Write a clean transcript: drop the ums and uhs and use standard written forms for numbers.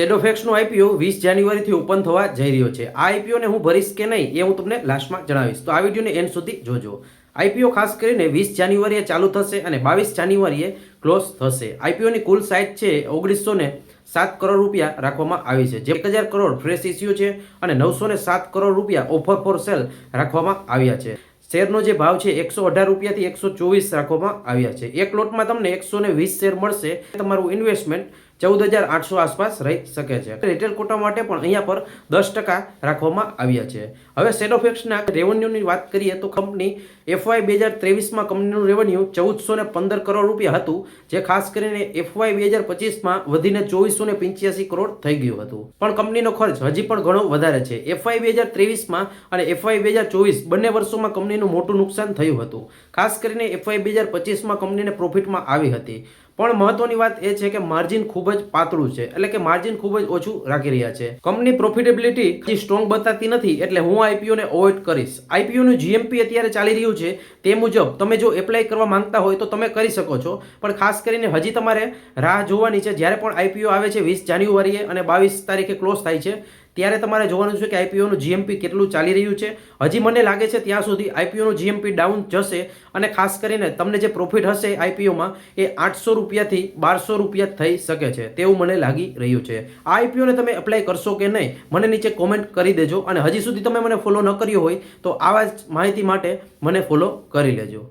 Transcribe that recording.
શેડોફેક્સનો IPO 20 જાન્યુઆરીથી open થવા જઈ રહ્યો છે. આ આઈપીઓને હું ભરીશ કે નહીં એ હું તમને લાસ્ટમાં જણાવીશ, તો આ વિડીયોને એન્ડ સુધી જોજો. આઈપીઓ ખાસ કરીને 20 જાન્યુઆરીએ ચાલુ થશે અને 22 જાન્યુઆરીએ ક્લોઝ થશે. આઈપીઓની કુલ સાઇઝ છે 1907 કરોડ રૂપિયા રાખવામાં આવી છે, જે 1000 કરોડ ફ્રેશ ઇસ્યુ છે અને 907 કરોડ રૂપિયા ઓફર ફોર સેલ રાખવામાં આવ્યા છે. શેરનો જે ભાવ છે 118 રૂપિયાથી 124 રાખવામાં આવ્યા છે. એક લોટમાં તમને 120 શેર મળશે. તમારું ઇન્વેસ્ટમેન્ટ 14,800 આસપાસ રહી શકે છે. રિટેલ કોટા માટે પણ અહીંયા પર 10% રાખવામાં આવ્યા છે. હવે શેડોફેક્સના રેવન્યુની વાત કરીએ તો કંપની FY 2023માં કંપનીનું રેવન્યુ 1415 કરોડ રૂપિયા હતું, જે ખાસ કરીને FY 2025માં વધીને 2485 કરોડ થઈ ગયું હતું. પણ કંપનીનો ખર્ચ હજી પણ ઘણો વધારે છે. FY 2023માં અને FY 2024 બંને વર્ષોમાં કંપનીનું મોટું નુકસાન થયું હતું. ખાસ કરીને FY 2025માં કંપનીને પ્રોફિટમાં આવી હતી. પણ મહત્વની વાત એ છે કે માર્જિન ખૂબ જ પાતળું છે, એટલે કે માર્જિન ખૂબ જ ઓછું રાખી રહ્યા છે. કંપની પ્રોફિટેબિલિટી હજી સ્ટ્રોંગ બતાતી નથી, એટલે હું આઈપીઓને અવોઇડ કરીશ. આઈપીઓનું જીએમપી અત્યારે ચાલી રહ્યું છે તે મુજબ તમે જો એપ્લાય કરવા માંગતા હોય તો તમે કરી શકો છો, પણ ખાસ કરીને હજી તમારે રાહ જોવાની છે. જ્યારે પણ આઈપીઓ આવે છે 20 જાન્યુઆરીએ અને 22 તારીખે ક્લોઝ થાય છે, ત્યારે તમારે જોવાનું છે કે આઈપીઓનું જીએમપી કેટલું ચાલી રહ્યું છે. હજી મને લાગે છે ત્યાં સુધી આઈપીઓનું જીએમપી ડાઉન જશે અને ખાસ કરીને તમને જે પ્રોફિટ હશે આઈપીઓમાં એ 800 રૂપિયાથી 1200 રૂપિયા થઈ શકે છે તેવું મને લાગી રહ્યું છે. આ આઈપીઓને તમે એપ્લાય કરશો કે નહીં મને નીચે કોમેન્ટ કરી દેજો, અને હજી સુધી તમે મને ફોલો ન કર્યો હોય તો આવા જ માહિતી માટે મને ફોલો કરી લેજો.